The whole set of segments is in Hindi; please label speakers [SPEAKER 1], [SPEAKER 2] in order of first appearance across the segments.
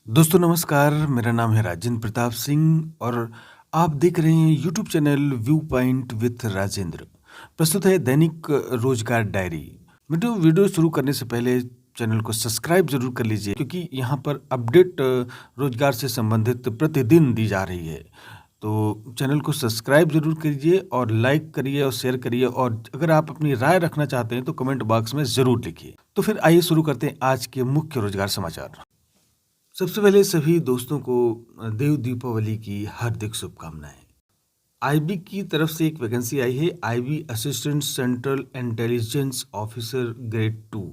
[SPEAKER 1] दोस्तों नमस्कार, मेरा नाम है राजेंद्र प्रताप सिंह और आप देख रहे हैं YouTube channel view point with Rajendra. प्रस्तुत है दैनिक रोजगार डायरी। वीडियो शुरू करने से पहले चैनल को सब्सक्राइब जरूर कर लीजिए क्योंकि यहाँ पर अपडेट रोजगार से संबंधित प्रतिदिन दी जा रही है। तो चैनल को सब्सक्राइब जरूर कीजिए और लाइक करिए और शेयर करिए, और अगर आप अपनी राय रखना चाहते हैं तो कमेंट बॉक्स में जरूर लिखिए। तो फिर आइए शुरू करते हैं आज के मुख्य रोजगार समाचार। सबसे पहले सभी दोस्तों को देव दीपावली की हार्दिक शुभकामनाएं। आईबी की तरफ से एक वैकेंसी आई है, IB assistant central intelligence officer grade 2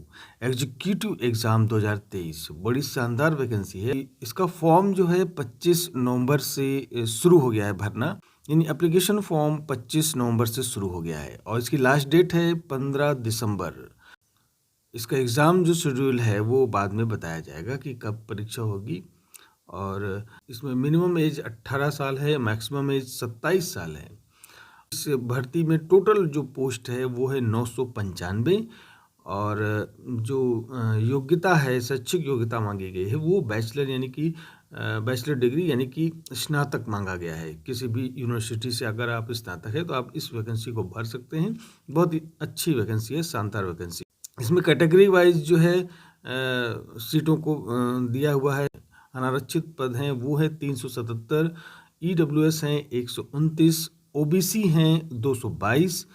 [SPEAKER 1] executive exam 2023। बड़ी शानदार वैकेंसी है। इसका फॉर्म जो है 25 नवंबर से शुरू हो गया है भरना, यानी एप्लीकेशन फॉर्म 25 नवंबर से शुरू हो गया है और इसकी लास्ट डेट है 15 दिसंबर। इसका एग्ज़ाम जो शेड्यूल है वो बाद में बताया जाएगा कि कब परीक्षा होगी। और इसमें मिनिमम एज 18 साल है, मैक्सिमम एज 27 साल है। इस भर्ती में टोटल जो पोस्ट है वो है 995 और जो योग्यता है, शैक्षिक योग्यता मांगी गई है वो बैचलर यानी कि बैचलर डिग्री यानी कि स्नातक मांगा गया है। किसी भी यूनिवर्सिटी से अगर आप स्नातक है तो आप इस वैकेंसी को भर सकते हैं। बहुत ही अच्छी वैकेंसी है, शानदार वैकेंसी। इसमें कैटेगरी वाइज जो है सीटों को दिया हुआ है। अनारक्षित पद हैं वो है 377, ईडब्ल्यूएस हैं 129, ओबीसी हैं 222,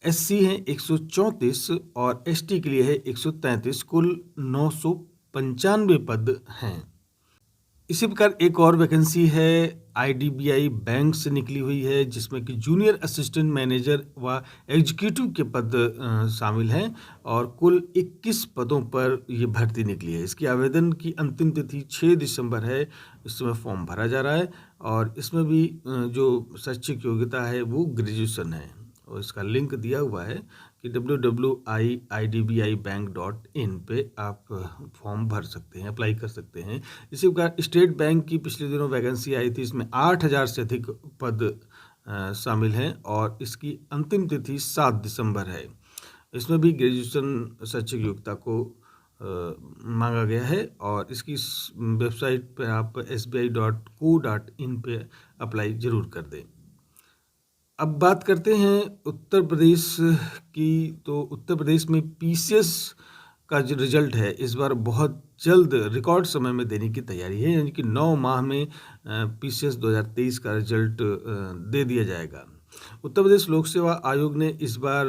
[SPEAKER 1] एससी हैं 134 और एसटी के लिए है 133। कुल 995 पद हैं। इसी प्रकार एक और वैकेंसी है आईडीबीआई बैंक से निकली हुई है, जिसमें कि जूनियर असिस्टेंट मैनेजर व एग्जीक्यूटिव के पद शामिल हैं और कुल 21 पदों पर ये भर्ती निकली है। इसकी आवेदन की अंतिम तिथि 6 दिसंबर है। इस समय फॉर्म भरा जा रहा है और इसमें भी जो शैक्षिक योग्यता है वो ग्रेजुएशन है और इसका लिंक दिया हुआ है कि www.idbibank.in पे आप फॉर्म भर सकते हैं, अप्लाई कर सकते हैं। इसी प्रकार स्टेट बैंक की पिछले दिनों वैकेंसी आई थी, इसमें 8000 से अधिक पद शामिल हैं और इसकी अंतिम तिथि 7 दिसंबर है। इसमें भी ग्रेजुएशन शैक्षिक योग्यता को मांगा गया है और इसकी वेबसाइट पर आप sbi.co.in पे अप्लाई जरूर कर दें। अब बात करते हैं उत्तर प्रदेश की। तो उत्तर प्रदेश में पीसीएस का जो रिजल्ट है इस बार बहुत जल्द रिकॉर्ड समय में देने की तैयारी है, यानी कि 9 माह में पीसीएस 2023 का रिजल्ट दे दिया जाएगा। उत्तर प्रदेश लोक सेवा आयोग ने इस बार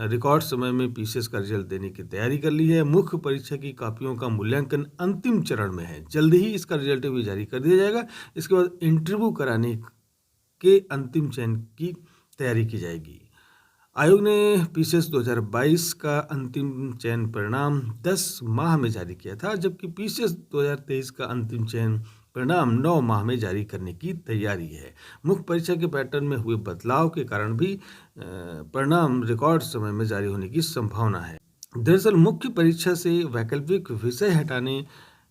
[SPEAKER 1] रिकॉर्ड समय में पीसीएस का रिजल्ट देने की तैयारी कर ली है। मुख्य परीक्षा की कापियों का मूल्यांकन अंतिम चरण में है। जल्द ही इसका रिजल्ट भी जारी कर दिया जाएगा। इसके बाद इंटरव्यू कराने के अंतिम चयन की तैयारी की जाएगी। आयोग ने पीसीएस 2022 का अंतिम चयन परिणाम 10 माह में जारी किया था, जबकि पीसीएस 2023 का अंतिम चयन परिणाम 9 माह में जारी करने की तैयारी है। मुख्य परीक्षा के पैटर्न में हुए बदलाव के कारण भी परिणाम रिकॉर्ड समय में जारी होने की संभावना है। दरअसल मुख्य परीक्षा से वैकल्पिक विषय हटाने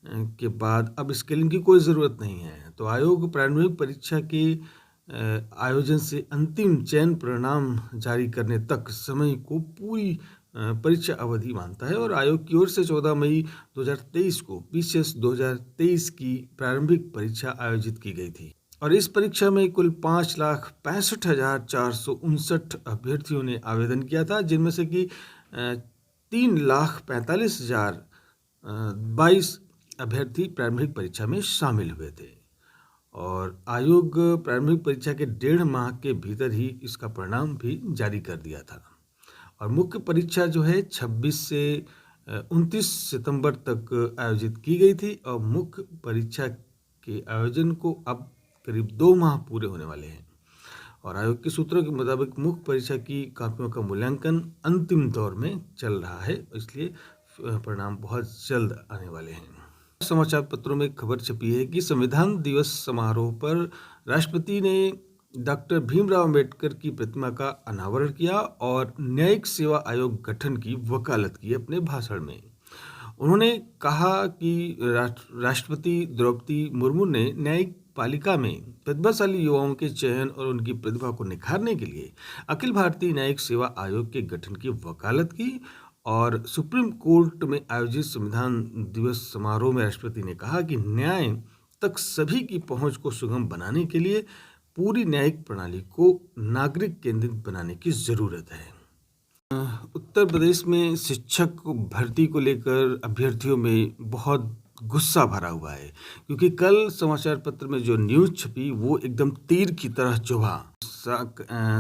[SPEAKER 1] के बाद अब स्केलिंग की कोई ज़रूरत नहीं है। तो आयोग प्रारंभिक परीक्षा के आयोजन से अंतिम चयन परिणाम जारी करने तक समय को पूरी परीक्षा अवधि मानता है और आयोग की ओर से 14 मई 2023 को पीसीएस 2023 की प्रारंभिक परीक्षा आयोजित की गई थी और इस परीक्षा में कुल 5,65,459 अभ्यर्थियों ने आवेदन किया था, जिनमें से कि 3,45,022 अभ्यर्थी प्रारंभिक परीक्षा में शामिल हुए थे और आयोग प्रारंभिक परीक्षा के 1.5 माह के भीतर ही इसका परिणाम भी जारी कर दिया था। और मुख्य परीक्षा जो है 26 से 29 सितंबर तक आयोजित की गई थी और मुख्य परीक्षा के आयोजन को अब करीब 2 माह पूरे होने वाले हैं और आयोग के सूत्रों के मुताबिक मुख्य परीक्षा की कापियों का मूल्यांकन अंतिम दौर में चल रहा है, इसलिए परिणाम बहुत जल्द आने वाले हैं। समाचार पत्रों में खबर छपी है कि संविधान दिवस समारोह पर राष्ट्रपति ने डॉक्टर भीमराव अंबेडकर की प्रतिमा का अनावरण किया और न्यायिक सेवा आयोग गठन की वकालत की अपने भाषण में। उन्होंने कहा कि राष्ट्रपति द्रौपदी मुर्मू ने न्यायिक पालिका में प्रतिभाशाली युवाओं के चयन और उनकी प्रतिभा को निखारने के लिए अखिल भारतीय न्यायिक सेवा आयोग के गठन की वकालत की और सुप्रीम कोर्ट में आयोजित संविधान दिवस समारोह में राष्ट्रपति ने कहा कि न्याय तक सभी की पहुंच को सुगम बनाने के लिए पूरी न्यायिक प्रणाली को नागरिक केंद्रित बनाने की जरूरत है। उत्तर प्रदेश में शिक्षक भर्ती को लेकर अभ्यर्थियों में बहुत गुस्सा भरा हुआ है, क्योंकि कल समाचार पत्र में जो न्यूज़ छपी वो एकदम तीर की तरह चुभा।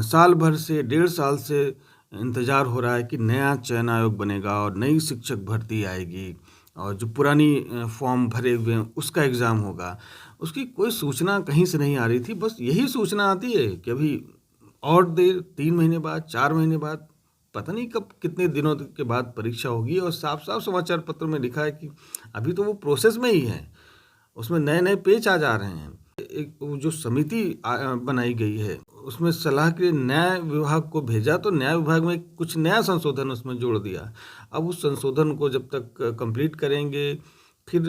[SPEAKER 1] साल भर से 1.5 साल से इंतज़ार हो रहा है कि नया चयन आयोग बनेगा और नई शिक्षक भर्ती आएगी और जो पुरानी फॉर्म भरे हुए हैं उसका एग्ज़ाम होगा। उसकी कोई सूचना कहीं से नहीं आ रही थी। बस यही सूचना आती है कि अभी और देर 3 महीने बाद, 4 महीने बाद, पता नहीं कब कितने दिनों के बाद परीक्षा होगी। और साफ साफ समाचार पत्र में लिखा है कि अभी तो वो प्रोसेस में ही है, उसमें नए नए पेच आ जा रहे हैं। एक वो जो समिति बनाई गई है उसमें सलाह के लिए न्याय विभाग को भेजा, तो न्याय विभाग में कुछ नया संशोधन उसमें जोड़ दिया। अब उस संशोधन को जब तक कंप्लीट करेंगे, फिर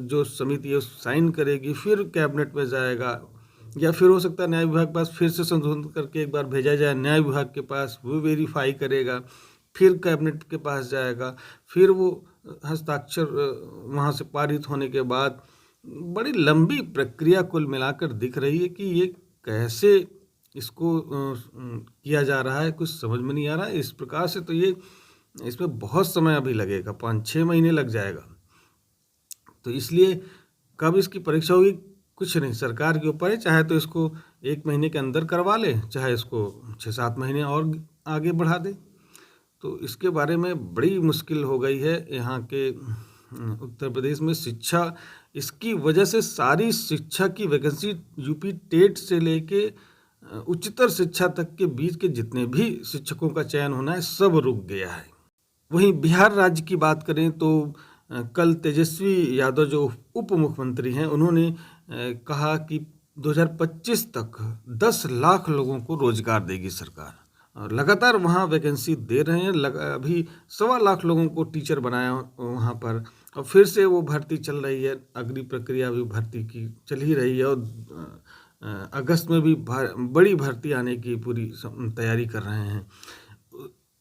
[SPEAKER 1] जो समिति है साइन करेगी, फिर कैबिनेट में जाएगा, या फिर हो सकता है न्याय विभाग के पास फिर से संशोधन करके एक बार भेजा जाए न्याय विभाग के पास, वो वेरीफाई करेगा, फिर कैबिनेट के पास जाएगा, फिर वो हस्ताक्षर वहाँ से पारित होने के बाद बड़ी लंबी प्रक्रिया कुल मिलाकर दिख रही है कि ये कैसे इसको किया जा रहा है, कुछ समझ में नहीं आ रहा है। इस प्रकार से तो ये इसमें बहुत समय अभी लगेगा, 5-6 महीने लग जाएगा। तो इसलिए कब इसकी परीक्षा होगी कुछ नहीं, सरकार के ऊपर है। चाहे तो इसको 1 महीने के अंदर करवा ले, चाहे इसको 6-7 महीने और आगे बढ़ा दे। तो इसके बारे में बड़ी मुश्किल हो गई है यहाँ के उत्तर प्रदेश में शिक्षा। इसकी वजह से सारी शिक्षा की वैकेंसी यूपी टेट से लेके उच्चतर शिक्षा तक के बीच के जितने भी शिक्षकों का चयन होना है सब रुक गया है। वहीं बिहार राज्य की बात करें तो कल तेजस्वी यादव जो उप मुख्यमंत्री हैं उन्होंने कहा कि 2025 तक 10 लाख लोगों को रोजगार देगी सरकार। और लगातार वहाँ वैकेंसी दे रहे हैं। अभी 1.25 लाख लोगों को टीचर बनाया वहाँ पर, और फिर से वो भर्ती चल रही है। अग्नि प्रक्रिया भी भर्ती की चल ही रही है और अगस्त में भी बड़ी भर्ती आने की पूरी तैयारी कर रहे हैं।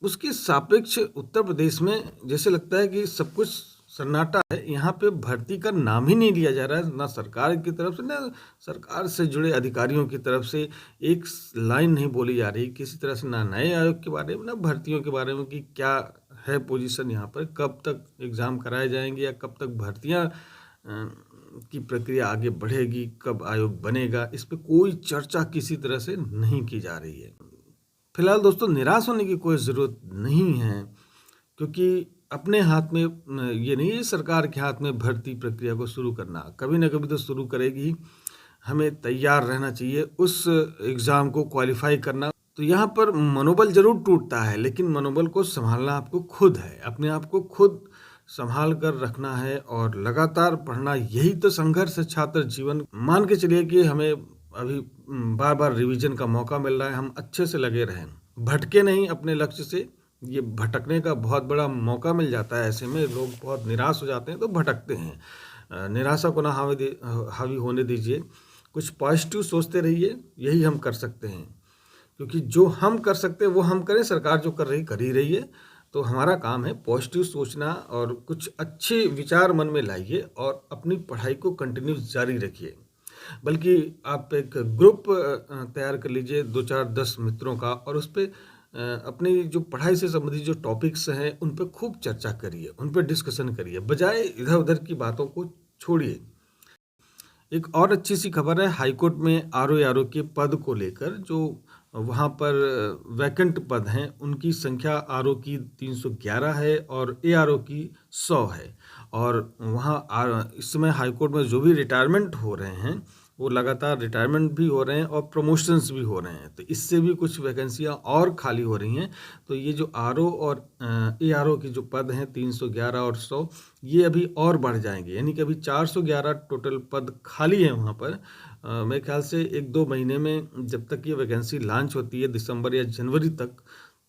[SPEAKER 1] उसके सापेक्ष उत्तर प्रदेश में जैसे लगता है कि सब कुछ सन्नाटा है। यहाँ पे भर्ती का नाम ही नहीं लिया जा रहा है, ना सरकार की तरफ से, ना सरकार से जुड़े अधिकारियों की तरफ से एक लाइन नहीं बोली जा रही किसी तरह से, ना नए आयोग के बारे में, ना भर्तियों के बारे में कि क्या है पोजीशन यहाँ पर, कब तक एग्ज़ाम कराए जाएंगे या कब तक भर्तियाँ की प्रक्रिया आगे बढ़ेगी, कब आयोग बनेगा, इस पर कोई चर्चा किसी तरह से नहीं की जा रही है। फिलहाल दोस्तों निराश होने की कोई ज़रूरत नहीं है, क्योंकि अपने हाथ में ये नहीं है सरकार के हाथ में भर्ती प्रक्रिया को शुरू करना, कभी ना कभी तो शुरू करेगी। हमें तैयार रहना चाहिए उस एग्ज़ाम को क्वालिफाई करना। तो यहाँ पर मनोबल जरूर टूटता है, लेकिन मनोबल को संभालना आपको खुद है, अपने आप को खुद संभाल कर रखना है और लगातार पढ़ना। यही तो संघर्ष है छात्र जीवन। मान के चलिए कि हमें अभी बार बार रिवीजन का मौका मिल रहा है, हम अच्छे से लगे रहें, भटके नहीं अपने लक्ष्य से। ये भटकने का बहुत बड़ा मौका मिल जाता है, ऐसे में लोग बहुत निराश हो जाते हैं तो भटकते हैं। निराशा को ना हावी होने दीजिए, कुछ पॉजिटिव सोचते रहिए, यही हम कर सकते हैं। क्योंकि जो हम कर सकते हैं वो हम करें, सरकार जो कर ही रही है। तो हमारा काम है पॉजिटिव सोचना और कुछ अच्छे विचार मन में लाइए और अपनी पढ़ाई को कंटिन्यू जारी रखिए। बल्कि आप एक ग्रुप तैयार कर लीजिए 2-4-10 मित्रों का, और उस पर अपनी जो पढ़ाई से संबंधित जो टॉपिक्स हैं उन पर खूब चर्चा करिए, उन पर डिस्कशन करिए, बजाय इधर उधर की बातों को छोड़िए। एक और अच्छी सी खबर है, हाईकोर्ट में आरओ के पद को लेकर जो वहाँ पर वैकेंट पद हैं उनकी संख्या आरओ की 311 है और एआरओ की 100 है। और वहाँ इस समय हाईकोर्ट में जो भी रिटायरमेंट हो रहे हैं वो लगातार रिटायरमेंट भी हो रहे हैं और प्रमोशंस भी हो रहे हैं, तो इससे भी कुछ वैकेंसियाँ और खाली हो रही हैं। तो ये जो आरओ और एआरओ के जो पद हैं 311 और 100, ये अभी और बढ़ जाएंगे, यानी कि अभी 411 टोटल पद खाली हैं वहाँ पर। मेरे ख्याल से 1-2 महीने में जब तक ये वैकेंसी लॉन्च होती है दिसंबर या जनवरी तक,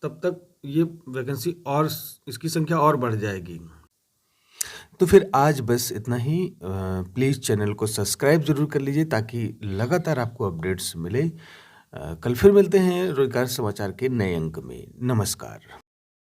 [SPEAKER 1] तब तक ये वैकेंसी और इसकी संख्या और बढ़ जाएगी। तो फिर आज बस इतना ही। प्लीज़ चैनल को सब्सक्राइब ज़रूर कर लीजिए ताकि लगातार आपको अपडेट्स मिले। कल फिर मिलते हैं रोजगार समाचार के नए अंक में। नमस्कार।